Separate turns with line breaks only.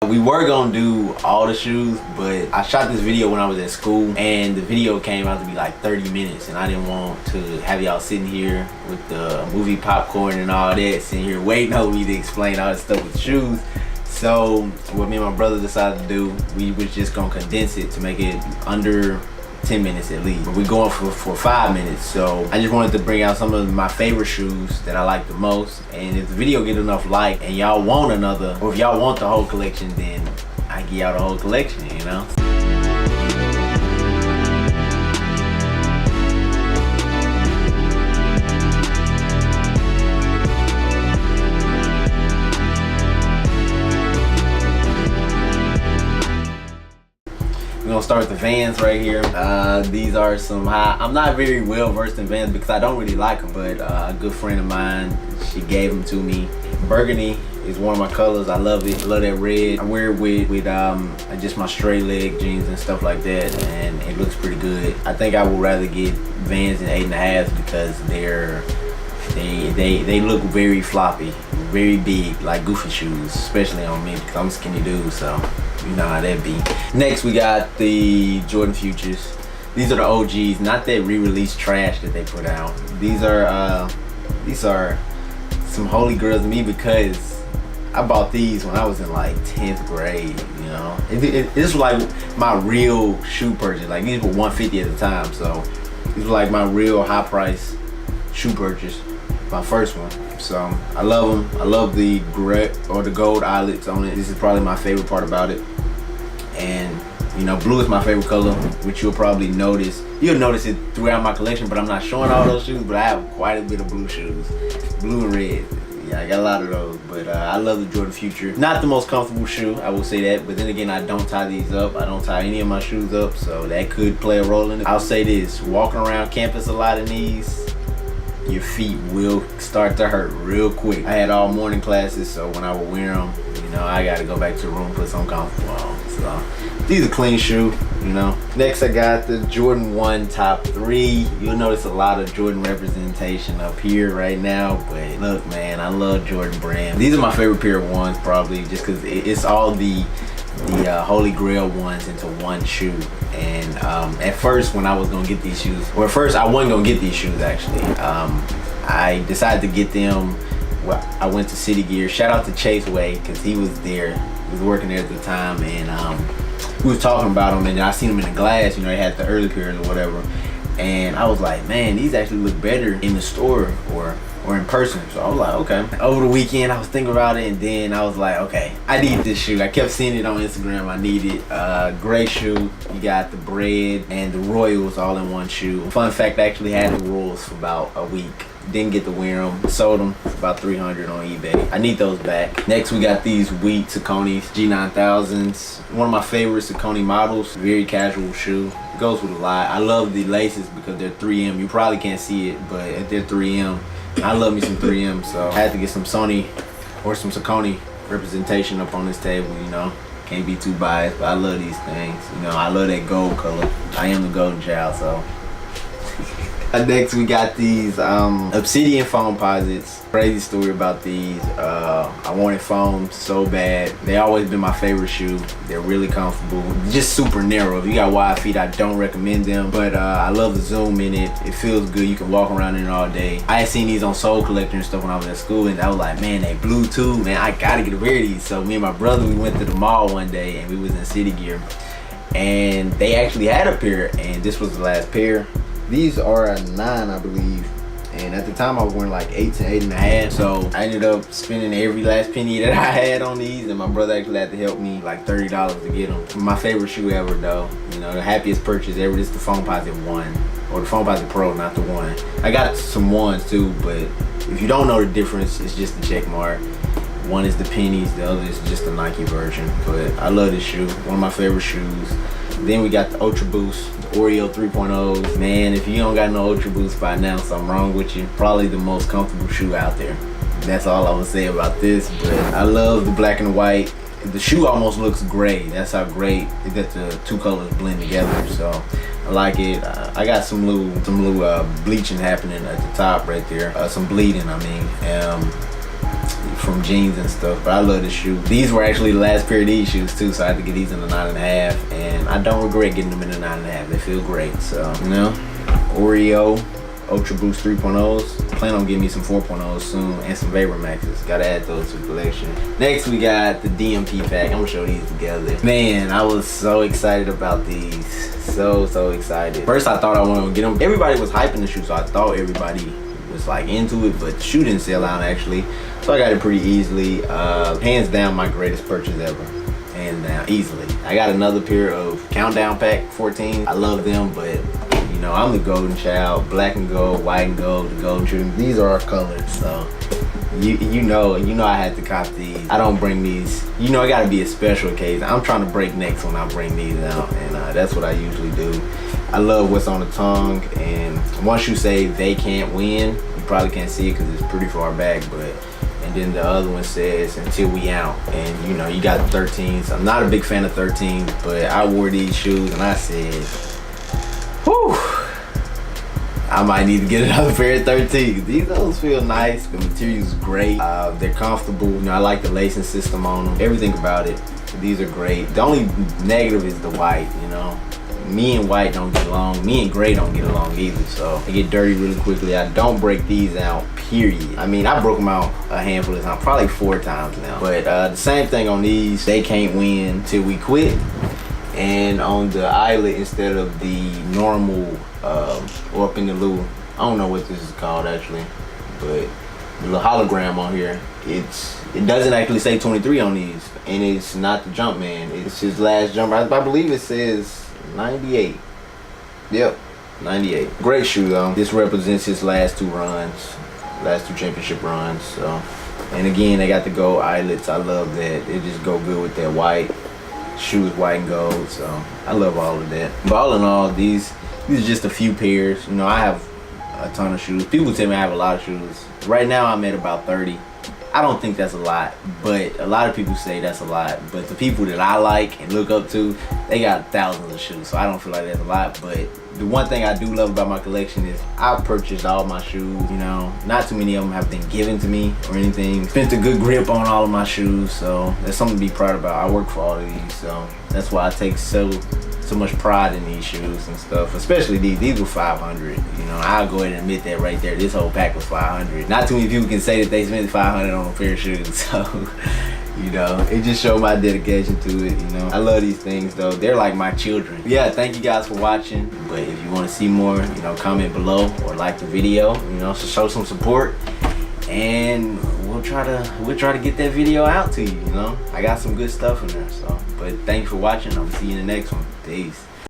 We were gonna do all the shoes, but I shot this video when I was at school, and the video came out to be like 30 minutes, and I didn't want to have y'all sitting here with the movie popcorn and all that, sitting here waiting on me to explain all this stuff with shoes. So what me and my brother decided to do, we was just gonna condense it to make it under 10 minutes at least. But we're going for 5 minutes. So I just wanted to bring out some of my favorite shoes that I like the most. And if the video get enough like and y'all want another, or if y'all want the whole collection, then I give y'all the whole collection, you know? We're gonna start with the Vans right here. These are some I'm not very well versed in Vans because I don't really like them, but a good friend of mine, she gave them to me. Burgundy is one of my colors. I love it. I love that red. I wear it with just my straight leg jeans and stuff like that, and it looks pretty good. I think I would rather get Vans in 8.5s because they look very floppy, very big, like goofy shoes, especially on me because I'm a skinny dude, so you know how that be. Next we got the Jordan Futures. These are the OGs, not that re-release trash that they put out. These are some holy grails to me because I bought these when I was in like 10th grade, you know. This was like my real shoe purchase. Like these were $150 at the time, so these were like my real high price shoe purchase, my first one. So I love them. I love the gold eyelets on it. This is probably my favorite part about it. And you know, blue is my favorite color, which you'll probably notice. You'll notice it throughout my collection, but I'm not showing all those shoes, but I have quite a bit of blue shoes. Blue and red. Yeah, I got a lot of those, but I love the Jordan Future. Not the most comfortable shoe, I will say that, but then again, I don't tie these up. I don't tie any of my shoes up, so that could play a role in it. I'll say this, walking around campus a lot in these, your feet will start to hurt real quick. I had all morning classes, so when I would wear them, you know, I gotta go back to the room, put some comfortable on. So these are clean shoe, you know. Next I got the Jordan 1 Top 3. You'll notice a lot of Jordan representation up here right now, but look man, I love Jordan brand. These are my favorite pair of ones probably, just because it's all the holy grail ones into one shoe. And at first when I was gonna get these shoes, or at first I wasn't gonna get these shoes actually. I decided to get them. Well, I went to City Gear. Shout out to Chase Way because he was there. He was working there at the time, and we was talking about them, and I seen them in the glass. You know, they had the early pairs or whatever, and I was like, man, these actually look better in the store or in person. So I was like, okay. Over the weekend, I was thinking about it, and then I was like, okay, I need this shoe. I kept seeing it on Instagram. I need it. Gray shoe. You got the Bread and the Royals all in one shoe. Fun fact, I actually had the Royals for about a week. Didn't get to wear them. Sold them for about $300 on eBay. I need those back. Next, we got these Wheat Saucony's G9000s. One of my favorite Saucony models. Very casual shoe. It goes with a lot. I love the laces because they're 3M. You probably can't see it, but they're 3M. I love me some 3M, so I had to get some Sony or some Saucony representation up on this table, you know. Can't be too biased, but I love these things. You know, I love that gold color. I am the golden child, so. Next we got these Obsidian foam posits. Crazy story about these. I wanted foam so bad. They always been my favorite shoe. They're really comfortable, just super narrow. If you got wide feet, I don't recommend them, but I love the zoom in it. It feels good. You can walk around in it all day. I had seen these on Soul Collector and stuff when I was at school, and I was like, man, they blue too, man, I gotta get a pair of these. So me and my brother, we went to the mall one day and we was in City Gear, and they actually had a pair, and this was the last pair. These are a 9, I believe, and at the time I was wearing like 8 to 8.5, so I ended up spending every last penny that I had on these, and my brother actually had to help me like $30 to get them. My favorite shoe ever though, you know, the happiest purchase ever. This is the Foamposite 1, or the Foamposite Pro, not the 1. I got some 1s too, but if you don't know the difference, it's just the check mark. One is the pennies, the other is just the Nike version, but I love this shoe, one of my favorite shoes. Then we got the Ultra Boost, the Oreo 3.0s. Man, if you don't got no Ultra Boost by now, something wrong with you. Probably the most comfortable shoe out there. That's all I would say about this, but I love the black and white. The shoe almost looks gray. That's how great that the two colors blend together, so I like it. I got some little bleaching happening at the top right there. Some bleeding, I mean. from jeans and stuff, but I love this shoe. These were actually the last pair of these shoes too, so I had to get these in the 9.5, and I don't regret getting them in the 9.5. They feel great. So, you know, Oreo Ultra Boost 3.0s. Plan on getting me some 4.0s soon, and some Vapor Maxes. Gotta add those to the collection. Next, we got the DMP pack. I'm gonna show these together. Man, I was so excited about these. So excited. First, I thought I wanted to get them. Everybody was hyping the shoe, so I thought everybody was like into it, but the shoe didn't sell out actually. So I got it pretty easily. Hands down, my greatest purchase ever. Hands down, easily. I got another pair of Countdown Pack 14. I love them, but you know, I'm the golden child. Black and gold, white and gold, the golden trim. These are our colors, so you know I had to cop these. I don't bring these, you know, it gotta be a special occasion. I'm trying to break necks when I bring these out, and that's what I usually do. I love what's on the tongue, and once you say they can't win, you probably can't see it because it's pretty far back, but and then the other one says until we out, and you know, you got the 13s. I'm not a big fan of 13s, but I wore these shoes and I said, whew, I might need to get another pair of 13s. Those feel nice. The material's great. They're comfortable. You know, I like the lacing system on them. Everything about it. These are great. The only negative is the white, you know. Me and white don't get along. Me and gray don't get along either, so they get dirty really quickly. I don't break these out, period. I mean, I broke them out a handful of times, probably 4 times now. But the same thing on these. They can't win till we quit. And on the eyelet, instead of the normal or up in the little, I don't know what this is called actually, but the little hologram on here, it doesn't actually say 23 on these, and it's not the Jumpman. It's his last jump. I believe it says 98. Yep, 98. Great shoe though. This represents his last 2 runs, last 2 championship runs. So, and again, they got the gold eyelets. I love that. They just go good with that white. Shoes white and gold, so I love all of that. But all in all, these are just a few pairs. You know, I have a ton of shoes. People tell me I have a lot of shoes. Right now I'm at about 30. I don't think that's a lot, but a lot of people say that's a lot. But the people that I like and look up to, they got thousands of shoes, so I don't feel like that's a lot. But the one thing I do love about my collection is I purchased all my shoes, you know. Not too many of them have been given to me or anything. Spent a good grip on all of my shoes, so that's something to be proud about. I work for all of these, so that's why I take so much pride in these shoes and stuff, especially these were 500. You know, I'll go ahead and admit that right there. This whole pack was 500. Not too many people can say that they spent 500 on a pair of shoes, so you know, it just showed my dedication to it. You know, I love these things though. They're like my children. Yeah, thank you guys for watching. But if you want to see more, you know, comment below or like the video, you know, so show some support, and we'll try to get that video out to you. You know, I got some good stuff in there. So, but thanks for watching. I'll see you in the next one. Peace.